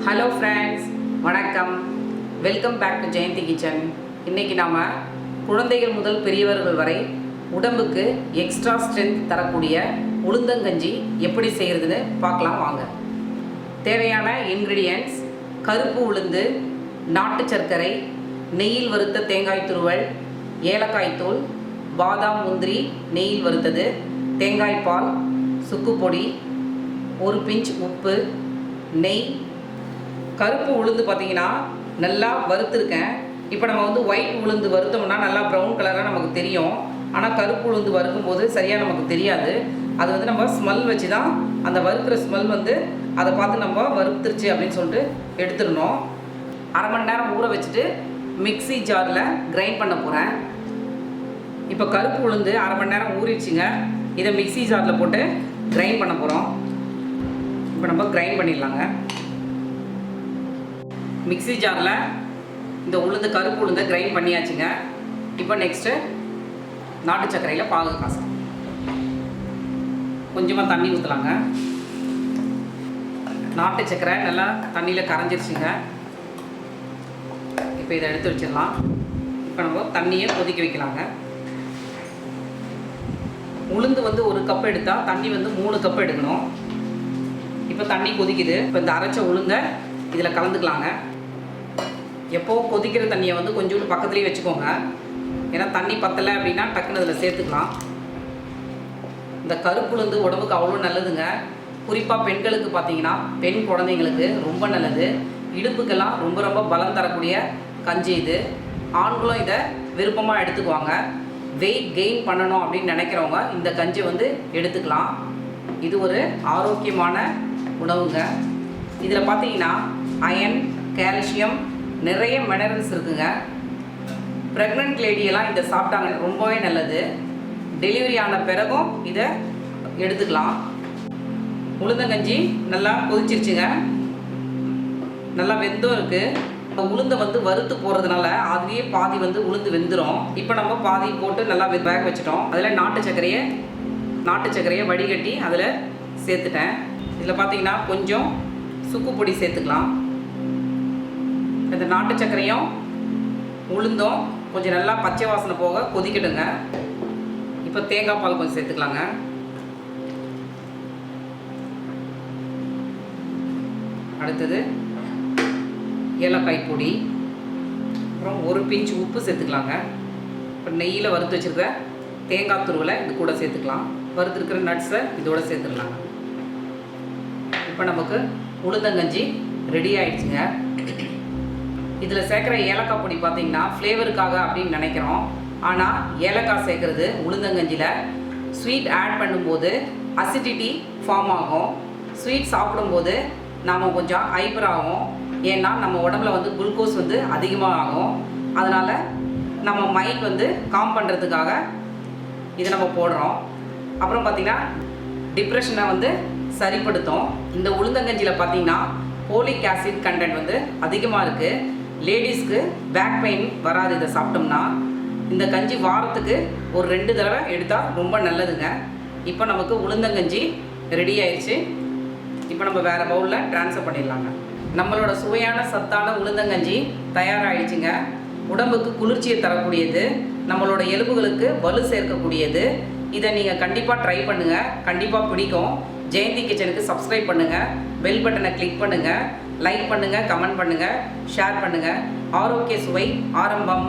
Hello friends, வணக்கம். Welcome back to Jayanthi kitchen. இன்றைக்கி நாம் குழந்தைகள் முதல் பெரியவர்கள் வரை உடம்புக்கு எக்ஸ்ட்ரா ஸ்ட்ரென்த் தரக்கூடிய உளுந்தங்கஞ்சி எப்படி செய்கிறதுன்னு பார்க்கலாம் வாங்க. தேவையான இன்க்ரீடியன்ட்ஸ்: கருப்பு உளுந்து, நாட்டு சர்க்கரை, நெய்யில் வறுத்த தேங்காய் துருவல், ஏலக்காய் தூள், பாதாம் முந்திரி நெய்யில் வறுத்தது, தேங்காய் பால், சுக்கு பொடி, ஒரு பிஞ்ச் உப்பு, நெய். கருப்பு உளுந்து பார்த்திங்கன்னா நல்லா வறுத்துருக்கேன். இப்போ நம்ம ஒயிட் உளுந்து வறுத்தோம்னா நல்லா ப்ரௌன் கலராக நமக்கு தெரியும். ஆனால் கருப்பு உளுந்து வறுக்கும்போது சரியாக நமக்கு தெரியாது. அது நம்ம ஸ்மெல் வச்சு தான் அந்த வறுக்கிற ஸ்மெல் அதை பார்த்து நம்ம வறுத்துருச்சு அப்படின்னு சொல்லிட்டு எடுத்துடணும். அரை மணி நேரம் ஊற வச்சுட்டு மிக்ஸி ஜாரில் கிரைண்ட் பண்ண போகிறேன். இப்போ கருப்பு உளுந்து அரை மணி நேரம் ஊறிடுச்சுங்க. இதை மிக்ஸி ஜாரில் போட்டு கிரைண்ட் பண்ண போகிறோம். இப்போ நம்ம கிரைண்ட் பண்ணிடலாங்க. மிக்ஸி ஜாரில் இந்த கருப்பு உளுந்தை கிரைண்ட் பண்ணியாச்சுங்க. இப்போ நெக்ஸ்ட்டு நாட்டு சர்க்கரையில் பாகு காசம் கொஞ்சமாக தண்ணி ஊற்றலாங்க. நாட்டு சர்க்கரை நல்லா தண்ணியில் கரைஞ்சிருச்சுங்க. இப்போ இதை எடுத்து வச்சிடலாம். இப்போ நம்ம தண்ணியை கொதிக்க வைக்கலாங்க. உளுந்து ஒரு கப் எடுத்தால் தண்ணி 3 கப் எடுக்கணும். இப்போ தண்ணி கொதிக்குது. இப்போ இந்த அரைச்ச உளுந்தை இதில் கலந்துக்கலாங்க. எப்போவும் கொதிக்கிற தண்ணியை கொஞ்சோண்டு பக்கத்துலேயே வச்சுக்கோங்க. ஏன்னா தண்ணி பத்தலை அப்படின்னா டக்குன்னு இதில் சேர்த்துக்கலாம். இந்த கருப்பு உளுந்து உடம்புக்கு அவ்வளோ நல்லதுங்க. குறிப்பாக பெண்களுக்கு பார்த்தீங்கன்னா, பெண் குழந்தைங்களுக்கு ரொம்ப நல்லது. இடுப்புக்கெல்லாம் ரொம்ப ரொம்ப பலம் தரக்கூடிய கஞ்சி இது. ஆண்களும் இதை விருப்பமாக எடுத்துக்குவாங்க. வெயிட் கெயின் பண்ணணும் அப்படின்னு நினைக்கிறவங்க இந்த கஞ்சி எடுத்துக்கலாம். இது ஒரு ஆரோக்கியமான உணவுங்க. இதில் பார்த்தீங்கன்னா அயன், கால்சியம், நிறைய மினரல்ஸ் இருக்குங்க. ப்ரெக்னென்ட் லேடியெல்லாம் இதை சாப்பிட்டாங்க ரொம்பவே நல்லது. டெலிவரி ஆன பிறகும் இதை எடுத்துக்கலாம். உளுந்தங்கஞ்சி நல்லா கொதிச்சிருச்சுங்க. நல்லா வெந்தும் இருக்குது. உளுந்தை வறுத்து போகிறதுனால அதுலேயே பாதி உளுந்து வெந்துடும். இப்போ நம்ம பாதி போட்டு நல்லா வேக வச்சிட்டோம். அதில் நாட்டு சர்க்கரையை வடிகட்டி அதில் சேர்த்துட்டேன். இதில் பார்த்தீங்கன்னா கொஞ்சம் சுக்கு பொடி சேர்த்துக்கலாம். இந்த நாட்டு சர்க்கரையும் உளுந்தும் கொஞ்சம் நல்லா பச்சை வாசனை போக கொதிக்கிடுங்க. இப்போ தேங்காய் பால் கொஞ்சம் சேர்த்துக்கலாங்க. அடுத்தது ஏலக்காய் பொடி, அப்புறம் ஒரு பிஞ்ச் உப்பு சேர்த்துக்கலாங்க. இப்போ நெய்யில் வறுத்து வச்சுருக்க தேங்காய் துருவலை இது கூட சேர்த்துக்கலாம். வறுத்துருக்கிற நட்ஸை இதோட சேர்த்துக்கலாங்க. இப்போ நமக்கு உளுந்தங்கஞ்சி ரெடி ஆயிடுச்சுங்க. இதில் சேர்க்குற ஏலக்காய் பொடி பார்த்திங்கன்னா ஃப்ளேவருக்காக அப்படின்னு நினைக்கிறோம். ஆனால் ஏலக்காய் சேர்க்குறது உளுந்தங்கஞ்சியில் ஸ்வீட் ஆட் பண்ணும்போது அசிடிட்டி ஃபார்ம் ஆகும். ஸ்வீட் சாப்பிடும்போது நாம் கொஞ்சம் ஹைப்பர் ஆகும். ஏன்னா நம்ம உடம்புல குளுக்கோஸ் அதிகமாக ஆகும். அதனால் நம்ம மைண்ட் காம் பண்ணுறதுக்காக இதை நம்ம போடுறோம். அப்புறம் பார்த்திங்கன்னா டிப்ரெஷனை சரிப்படுத்தும். இந்த உளுந்தங்கஞ்சியில் பார்த்திங்கன்னா போலிக் ஆசிட் கண்டென்ட் அதிகமாக இருக்குது. லேடிஸ்க்கு பேக் பெயின் வராது இதை சாப்பிட்டோம்னா. இந்த கஞ்சி வாரத்துக்கு ஒரு 2 தடவை எடுத்தால் ரொம்ப நல்லதுங்க. இப்போ நமக்கு உளுந்தங்கஞ்சி ரெடி ஆயிடுச்சு. இப்போ நம்ம வேறு பவுலில் ட்ரான்ஸ்ஃபர் பண்ணிடலாங்க. நம்மளோட சுவையான சத்தான உளுந்தங்கஞ்சி தயாராகிடுச்சுங்க. உடம்புக்கு குளிர்ச்சியை தரக்கூடியது, நம்மளோட எலும்புகளுக்கு வலு சேர்க்கக்கூடியது. இதை நீங்கள் கண்டிப்பாக ட்ரை பண்ணுங்கள். கண்டிப்பாக பிடிக்கும். ஜெயந்தி கிச்சனுக்கு சப்ஸ்கிரைப் பண்ணுங்கள். பெல் பட்டனை கிளிக் பண்ணுங்கள். லைக் பண்ணுங்கள், கமெண்ட் பண்ணுங்கள், ஷேர் பண்ணுங்கள். ஆரோக்கிய சுவை ஆரம்பம்.